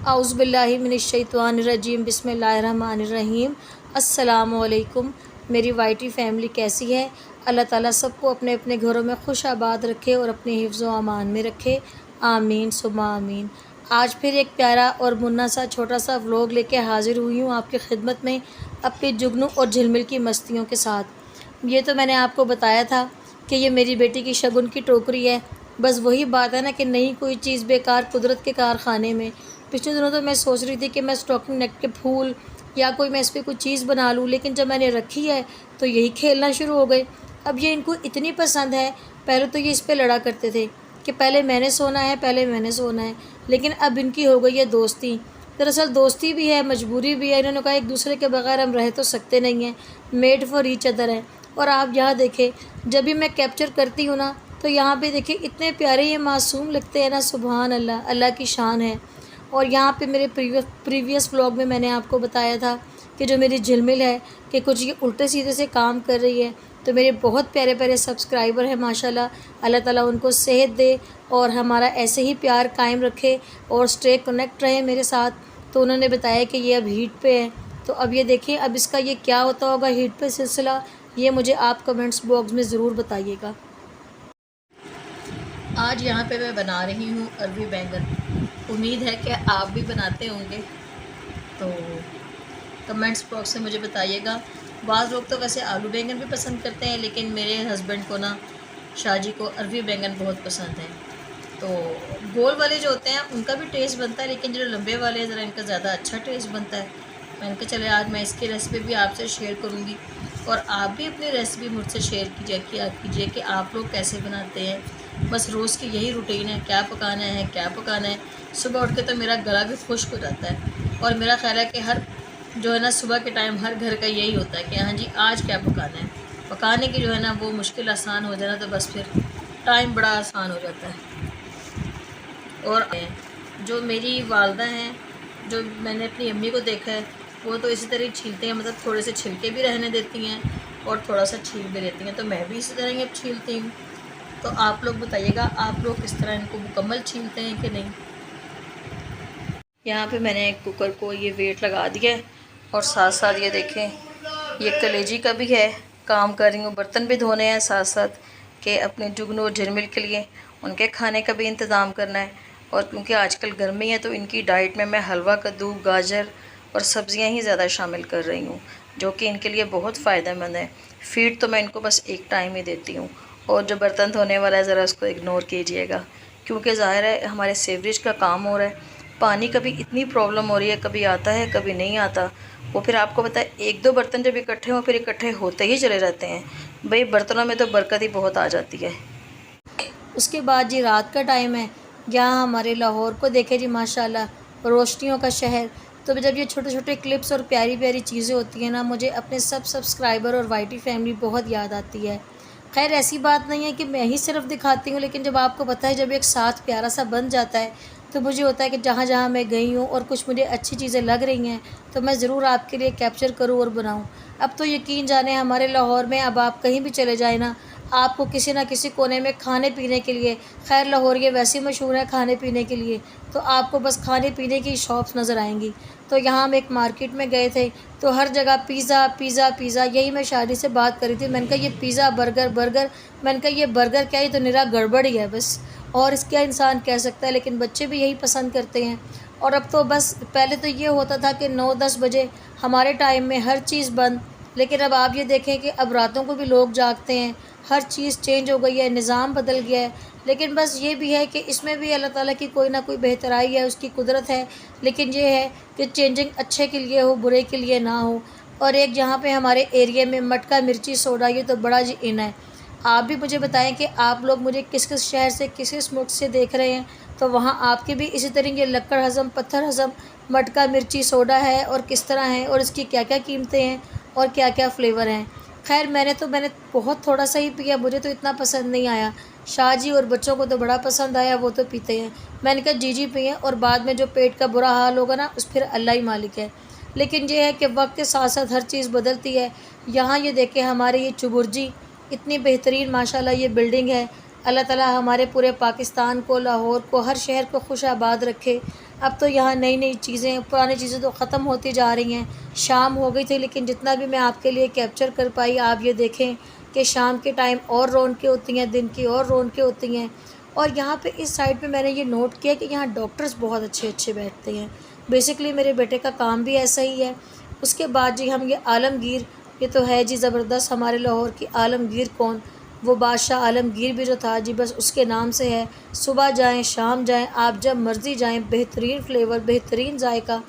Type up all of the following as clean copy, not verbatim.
औज़ु बिल्लाहि मिनश्शैतानिर्रजीम बिस्मिल्लाहिर्रहमानिर्रहीम। अस्सलामु अलैकुम। मेरी वाइटी फैमिली कैसी है? अल्लाह ताला सबको अपने अपने घरों में खुश आबाद रखे और अपने हिफ्ज़ व अमान में रखे। आमीन सुम्मा आमीन। आज फिर एक प्यारा और मुन्ना सा छोटा सा व्लॉग लेके हाज़िर हुई हूँ आपकी खिदमत में, अपनी जुगनू और झिलमिल की मस्तियों के साथ। ये तो मैंने आपको बताया था कि ये मेरी बेटी की शगुन की टोकरी है। बस वही बात है ना कि नहीं कोई चीज़ बेकार कुदरत के कारखाने में। पिछले दिनों तो मैं सोच रही थी कि मैं स्टॉकिंग नेक के फूल या कोई मैं इस पर कोई चीज़ बना लूँ, लेकिन जब मैंने रखी है तो यही खेलना शुरू हो गए। अब ये इनको इतनी पसंद है। पहले तो ये इस पर लड़ा करते थे कि पहले मैंने सोना है, पहले मैंने सोना है, लेकिन अब इनकी हो गई है दोस्ती। दरअसल दोस्ती भी है, मजबूरी भी है। इन्होंने कहा एक दूसरे के बगैर हम रह तो सकते नहीं हैं, मेड फॉर ईच अदर है। और आप यहाँ देखें, जब भी मैं कैप्चर करती हूँ ना, तो यहाँ पे देखिए इतने प्यारे ये मासूम लगते हैं ना। सुभान अल्लाह, अल्लाह की शान है। और यहाँ पे मेरे प्रीवियस व्लॉग में मैंने आपको बताया था कि जो मेरी झिलमिल है कि कुछ ये उल्टे सीधे से काम कर रही है। तो मेरे बहुत प्यारे प्यारे सब्सक्राइबर हैं माशाल्लाह, अल्लाह ताला उनको सेहत दे और हमारा ऐसे ही प्यार कायम रखे और स्टे कनेक्ट रहे मेरे साथ। तो उन्होंने बताया कि ये अब हीट पे है, तो अब ये देखिए अब इसका ये क्या होता होगा हीट पे सिलसिला, ये मुझे आप कमेंट्स बॉक्स में ज़रूर बताइएगा। आज यहाँ पे मैं बना रही हूँ अरबी बैंगन। उम्मीद है कि आप भी बनाते होंगे, तो कमेंट्स बॉक्स में मुझे बताइएगा। बाज़ लोग तो वैसे आलू बैंगन भी पसंद करते हैं, लेकिन मेरे हस्बैंड को ना, शाहजी को अरबी बैंगन बहुत पसंद है। तो गोल वाले जो होते हैं उनका भी टेस्ट बनता है, लेकिन जो लंबे वाले ज़रा इनका ज़्यादा अच्छा टेस्ट बनता है। मैंने कहा चले आज मैं इसकी रेसिपी भी आपसे शेयर करूँगी और आप भी अपनी रेसिपी मुझसे शेयर कीजिए कि आप लोग कैसे बनाते हैं। बस रोज़ की यही रूटीन है, क्या पकाना है क्या पकाना है। सुबह उठ के तो मेरा गला भी खुश्क हो जाता है और मेरा ख्याल है कि हर जो है ना सुबह के टाइम हर घर का यही होता है कि हाँ जी आज क्या पकाना है। पकाने की जो है ना वो मुश्किल आसान हो जाना, तो बस फिर टाइम बड़ा आसान हो जाता है। और जो मेरी वालदा हैं, जो मैंने अपनी अम्मी को देखा है, वो तो इसी तरह छीलते हैं, मतलब थोड़े से छिलके भी रहने देती हैं और थोड़ा सा छील भी देती हैं। तो मैं भी इसी तरह ही अब छीलती हूँ। तो आप लोग बताइएगा आप लोग किस तरह इनको मुकम्मल छीलते हैं कि नहीं। यहाँ पे मैंने कुकर को ये वेट लगा दिया है और साथ साथ ये देखें ये कलेजी का भी है, काम कर रही हूँ। बर्तन भी धोने हैं साथ साथ कि अपने जुगनू और झिलमिल के लिए उनके खाने का भी इंतज़ाम करना है। और क्योंकि आजकल गर्मी है तो इनकी डाइट में मैं हलवा, कद्दू, गाजर और सब्ज़ियाँ ही ज़्यादा शामिल कर रही हूँ, जो कि इनके लिए बहुत फ़ायदेमंद है। फीड तो मैं इनको बस एक टाइम ही देती हूँ। और जो बर्तन धोने वाला है ज़रा उसको इग्नोर कीजिएगा, क्योंकि ज़ाहिर है हमारे सीवरेज का काम हो रहा है। पानी का भी इतनी प्रॉब्लम हो रही है, कभी आता है कभी नहीं आता। वो फिर आपको पता है एक दो बर्तन जब इकट्ठे हों फिर इकट्ठे होते ही चले जाते हैं। भाई बर्तनों में तो बरकत ही बहुत आ जाती है। उसके बाद जी रात का टाइम है, यहाँ हमारे लाहौर को देखे जी माशाल्लाह, रोशनियों का शहर। तो जब ये छोटे छोटे क्लिप्स और प्यारी प्यारी चीज़ें होती हैं ना, मुझे अपने सब सब्सक्राइबर और वाइटी फैमिली बहुत याद आती है। खैर ऐसी बात नहीं है कि मैं ही सिर्फ दिखाती हूँ, लेकिन जब आपको पता है जब एक साथ प्यारा सा बन जाता है, तो मुझे होता है कि जहाँ जहाँ मैं गई हूँ और कुछ मुझे अच्छी चीज़ें लग रही हैं तो मैं ज़रूर आपके लिए कैप्चर करूँ और बनाऊँ। अब तो यकीन जाने हमारे लाहौर में अब आप कहीं भी चले जाए ना, आपको किसी न किसी कोने में खाने पीने के लिए, खैर लाहौर ये वैसे ही मशहूर है खाने पीने के लिए, तो आपको बस खाने पीने की शॉप्स नज़र आएंगी। तो यहाँ हम एक मार्केट में गए थे तो हर जगह पिज़्ज़ा पिज़्ज़ा पिज़्ज़ा, यही मैं शादी से बात करी थी। मैंने कहा ये पिज़्ज़ा बर्गर बर्गर, मैंने कहा ये बर्गर क्या, ये तो निरा गड़बड़ ही है बस, और इसका इंसान कह सकता है, लेकिन बच्चे भी यही पसंद करते हैं। और अब तो बस पहले तो ये होता था कि 9-10 बजे हमारे टाइम में हर चीज़ बंद, लेकिन अब आप ये देखें कि अब रातों को भी लोग जागते हैं। हर चीज़ चेंज हो गई है, निज़ाम बदल गया है। लेकिन बस ये भी है कि इसमें भी अल्लाह ताला की कोई ना कोई बेहतराई है, उसकी कुदरत है। लेकिन ये है कि चेंजिंग अच्छे के लिए हो, बुरे के लिए ना हो। और एक जहाँ पे हमारे एरिया में मटका मिर्ची सोडा, ये तो बड़ा जी इन है। आप भी मुझे बताएं कि आप लोग मुझे किस किस शहर से, किस किस मुल्क से देख रहे हैं, तो वहाँ आपके भी इसी तरह ये लक्कड़ हज़म, पत्थर हज़म मटका मिर्ची सोडा है और किस तरह है और इसकी क्या क्या कीमतें हैं और क्या क्या फ्लेवर हैं। खैर मैंने बहुत थोड़ा सा ही पिया, मुझे तो इतना पसंद नहीं आया। शाहजी और बच्चों को तो बड़ा पसंद आया, वो तो पीते हैं। मैंने कहा जी पिए, और बाद में जो पेट का बुरा हाल होगा ना उस फिर अल्लाह ही मालिक है। लेकिन ये है कि वक्त के साथ साथ हर चीज़ बदलती है। यहाँ ये देखें हमारे ये चुबुर्जी, इतनी बेहतरीन माशाल्लाह ये बिल्डिंग है, अल्लाह ताला हमारे पूरे पाकिस्तान को, लाहौर को, हर शहर को खुश आबाद रखे। अब तो यहाँ नई नई चीज़ें, पुरानी चीज़ें तो ख़त्म होती जा रही हैं। शाम हो गई थी, लेकिन जितना भी मैं आपके लिए कैप्चर कर पाई, आप ये देखें कि शाम के टाइम और रौनकें होती हैं, दिन की और रौनकें होती हैं। और यहाँ पे इस साइड पे मैंने ये नोट किया कि यहाँ डॉक्टर्स बहुत अच्छे अच्छे बैठते हैं। बेसिकली मेरे बेटे का काम भी ऐसा ही है। उसके बाद जी हम ये आलमगीर, ये तो है जी ज़बरदस्त हमारे लाहौर की आलमगीर। कौन? वो बादशाह आलमगीर भी जो था जी, बस उसके नाम से है। सुबह जाएं, शाम जाएं, आप जब मर्ज़ी जाएं। बेहतरीन फ्लेवर, बेहतरीन जायका।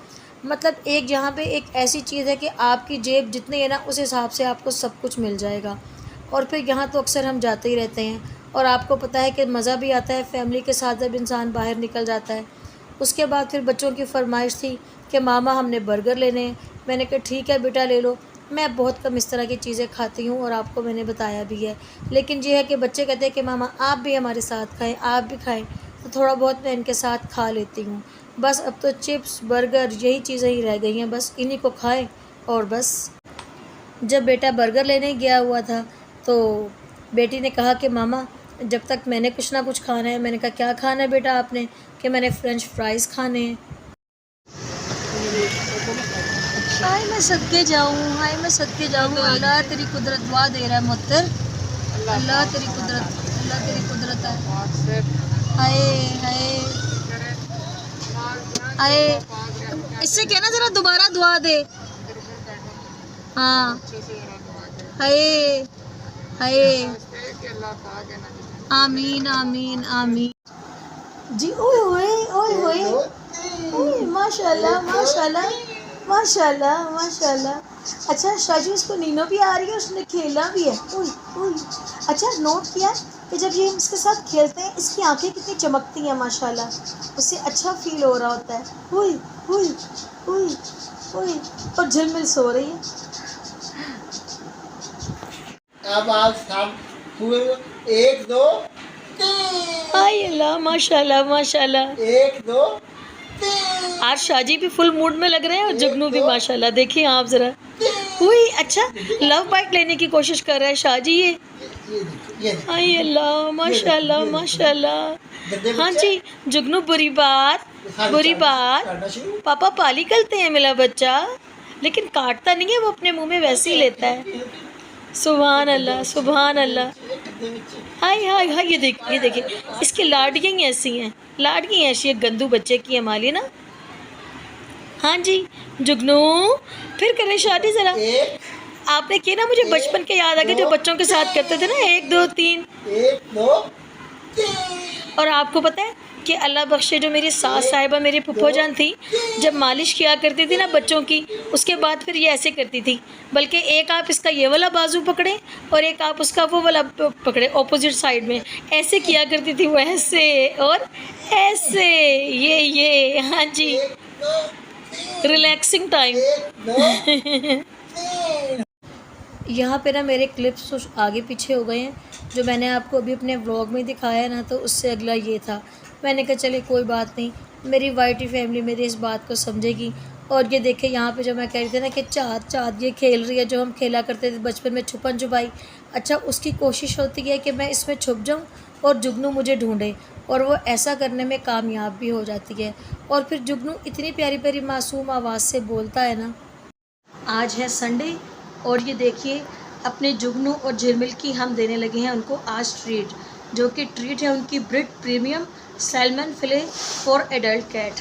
मतलब एक यहाँ पे एक ऐसी चीज़ है कि आपकी जेब जितनी है ना, उस हिसाब से आपको सब कुछ मिल जाएगा। और फिर यहाँ तो अक्सर हम जाते ही रहते हैं, और आपको पता है कि मज़ा भी आता है फैमिली के साथ जब इंसान बाहर निकल जाता है। उसके बाद फिर बच्चों की फरमाइश थी कि मामा हमने बर्गर लेने हैं। मैंने कहा ठीक है बेटा ले लो। मैं बहुत कम इस तरह की चीज़ें खाती हूँ और आपको मैंने बताया भी है, लेकिन ये है कि बच्चे कहते हैं कि मामा आप भी हमारे साथ खाएं, आप भी खाएं, तो थोड़ा बहुत मैं इनके साथ खा लेती हूँ। बस अब तो चिप्स बर्गर यही चीज़ें ही रह गई हैं, बस इन्हीं को खाएं। और बस जब बेटा बर्गर लेने गया हुआ था तो बेटी ने कहा कि मामा जब तक मैंने कुछ ना कुछ खाना है। मैंने कहा क्या खाना है बेटा आपने? कि मैंने फ़्रेंच फ्राइज़ खाने हैं। हाय मैं सदके जाऊँ, हाय मैं सदके जाऊँ। अल्लाह तेरी कुदरत, दुआ दे रहा है मुत्तर। अल्लाह तेरी कुदरत, अल्लाह तेरी कुदरत है। हाय हाय हाय, इससे कहना ज़रा दोबारा दुआ दे। हाँ हाय हाय, आमीन आमीन आमीन जी। ओए होए ओए होए ओए, माशाल्लाह माशाल्लाह माशाल्लाह माशाल्लाह। अच्छा शाजी, उसको नीनो भी आ रही है, उसने खेलना भी है। ओए ओए, अच्छा नोट किया कि जब ये इसके साथ खेलते हैं इसकी आंखें कितनी चमकती हैं माशाल्लाह, उससे अच्छा फील हो रहा होता है। ओए ओए ओए ओए, और झिलमिल सो रही है। अब आप सब हुए 1 2 3। हाय अल्लाह, माशाल्लाह माशाल्लाह। 1 2 3। आज शाजी भी फुल मूड में लग रहे हैं और जुगनू भी माशाल्लाह। देखिए आप जरा, हुई अच्छा लव बाइट लेने की कोशिश कर रहा है शाजी। ये हाय अल्लाह माशाल्लाह माशाल्लाह। हाँ जी जुगनू, बुरी बात पापा पाली करते हैं मेरा बच्चा, लेकिन काटता नहीं है, वो अपने मुंह में वैसे ही लेता है। सुभान अल्लाह सुभान अल्लाह। हाय हाय हाय, ये देखिए इसकी लाडगियाँ ही ऐसी हैं, लाडगी ऐसी है गंदू बच्चे की हमारी ना। हाँ जी जुगनू, फिर करें शादी ज़रा। आपने किया ना, मुझे बचपन के याद आ गए जो बच्चों के साथ करते थे ना, 1 2 3 1 2 3। और आपको पता है कि अल्लाह बख्शे जो मेरी सास साहिबा, मेरी फुफ्फो जान थी, जब मालिश किया करती थी ना बच्चों की, उसके बाद फिर ये ऐसे करती थी। बल्कि एक आप इसका ये वाला बाजू पकड़ें और एक आप उसका वो वाला पकड़े ऑपोजिट साइड में, ऐसे किया करती थी वो, ऐसे और ऐसे। ये हाँ जी, रिलैक्सिंग टाइम। यहाँ पे ना मेरे क्लिप्स तो आगे पीछे हो गए हैं, जो मैंने आपको अभी अपने व्लॉग में दिखाया ना, तो उससे अगला ये था। मैंने कहा चले कोई बात नहीं, मेरी वाइटी फैमिली मेरी इस बात को समझेगी। और ये देखे यहाँ पे जो मैं कह रही थी ना कि चाँद ये खेल रही है, जो हम खेला करते थे बचपन में छुपन छुपाई। अच्छा उसकी कोशिश होती है कि मैं इसमें छुप जाऊँ और जुगनू मुझे ढूंढे, और वो ऐसा करने में कामयाब भी हो जाती है। और फिर जुगनू इतनी प्यारी प्यारी मासूम आवाज़ से बोलता है ना। आज है संडे और ये देखिए अपने जुगनू और झिलमिल की हम देने लगे हैं उनको आज ट्रीट, जो कि ट्रीट है उनकी Brit premium salmon fillet for adult cat.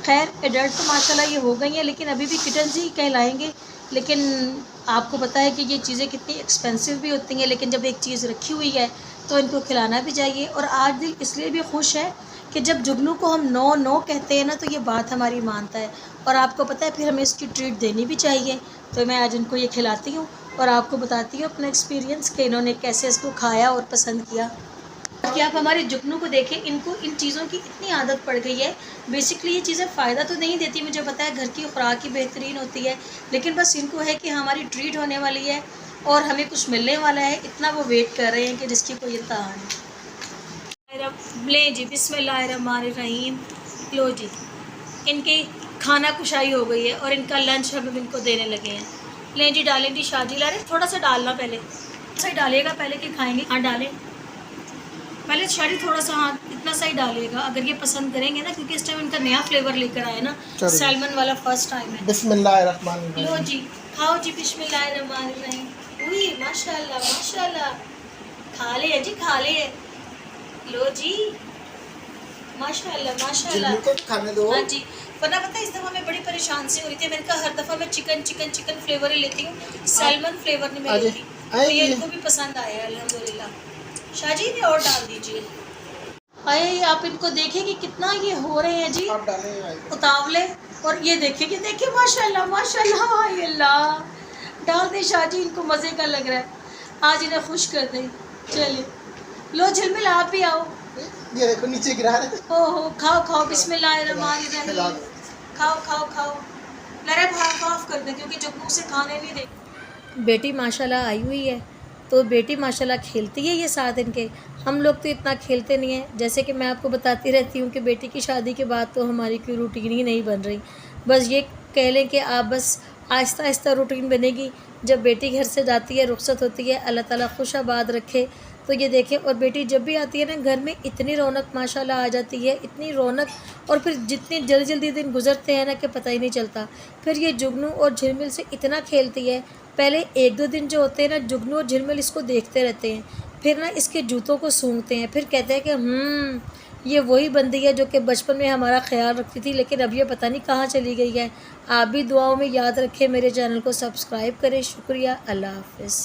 खैर एडल्ट तो माशाल्लाह ये हो गई हैं, लेकिन अभी भी किटन्स ही कहलाएंगे। लेकिन आपको पता है कि ये चीज़ें कितनी एक्सपेंसिव भी होती हैं, लेकिन जब एक चीज़ रखी हुई है तो इनको खिलाना भी चाहिए। और आज दिल इसलिए भी खुश है कि जब जुगनू को हम नो नो कहते हैं ना, तो ये बात हमारी मानता है, और आपको पता है फिर हमें इसकी ट्रीट देनी भी चाहिए। तो मैं आज इनको ये खिलाती हूँ और आपको बताती हूँ अपना एक्सपीरियंस कि इन्होंने कैसे इसको खाया और पसंद किया। कि आप हमारे जुगनू को देखें, इनको इन चीज़ों की इतनी आदत पड़ गई है। बेसिकली ये चीज़ें फ़ायदा तो नहीं देती, मुझे पता है घर की खुराक ही बेहतरीन होती है, लेकिन बस इनको है कि हमारी ट्रीट होने वाली है और हमें कुछ मिलने वाला है, इतना वो वेट कर रहे हैं कि जिसकी कोई इंतहा नहीं। ले जी बिस्मिल्लाहिर्रहमानिर्रहीम। लो जी, इनकी खाना कुशाई हो गई है और इनका लंच हम इनको देने लगे हैं। लें जी डालें जी, शाजी ला रहे थोड़ा सा डालना, पहले सही डालेगा पहले कि खाएंगे। हाँ डालें। पहले शादी थोड़ा सा, हाँ इतना सा ही डालिएगा अगर ये पसंद करेंगे ना, क्योंकि इस टाइम इनका नया फ्लेवर लेकर आया ना, सैल्मन वाला फर्स्ट टाइम है। बिस्मिल्लाहिर्रहमानिर्रहीम। लो जी खाओ जी, बिस्मिल्लाहिर्रहमानिर्रहीम। उई माशाल्लाह माशाल्लाह, खा ले जी खा ले। लो जी माशाल्लाह माशाल्लाह। जिल्लू को खाने दो। हाँ जी, वरना पता है इस दफ़ा मैं बड़ी परेशान सी हो रही थी। मैंने कहा हर दफ़ा मैं चिकन चिकन चिकन फ्लेवर ही लेती हूँ, सैल्मन फ्लेवर नहीं मैं लेती। तो ये इनको भी पसंद आया है अल्हम्दुलिल्लाह। शाहजी ने और डाल दीजिए। आए आप इनको देखें कि कितना ये हो रहे हैं जी आप डालें उतावले। और ये देखिए कि देखिए माशाल्लाह माशाल्लाह, हाय अल्लाह। डाल दे शाहजी, इनको मज़े का लग रहा है, आज इन्हें खुश कर दे। चलिए लो झिलमिल आप भी आओ। ये देखो नीचे गिरा रहे। ओहो खाओ खाओ, बिस्मिल्लाहिर्रहमानिर्रहीम। खाओ खाओ खाओ। लरे भाफ भाफ कर दे क्योंकि जुगनू से खाने नहीं दे। बेटी माशाल्लाह आई हुई है, तो बेटी माशाल्लाह खेलती है ये साथ इनके। हम लोग तो इतना खेलते नहीं हैं, जैसे कि मैं आपको बताती रहती हूँ कि बेटी की शादी के बाद तो हमारी कोई रूटीन ही नहीं बन रही। बस ये कह लें कि आप बस आहिस्ता आहिस्ता रूटीन बनेगी। जब बेटी घर से जाती है, रुखसत होती है, अल्लाह ताला खुश आबाद रखे। तो ये देखें, और बेटी जब भी आती है ना घर में, इतनी रौनक माशाल्लाह आ जाती है, इतनी रौनक। और फिर जितनी जल्दी जल्दी दिन गुजरते हैं ना कि पता ही नहीं चलता। फिर ये जुगनू और झिलमिल से इतना खेलती है। पहले 1-2 दिन जो होते हैं ना, जुगनू और झिलमिल इसको देखते रहते हैं, फिर ना इसके जूतों को सूंघते हैं, फिर कहते हैं कि ये वही बंदी है जो कि बचपन में हमारा ख्याल रखती थी, लेकिन अब ये पता नहीं कहाँ चली गई है। आप भी दुआओं में याद रखें, मेरे चैनल को सब्सक्राइब करें। शुक्रिया, अल्लाह हाफ़िज़।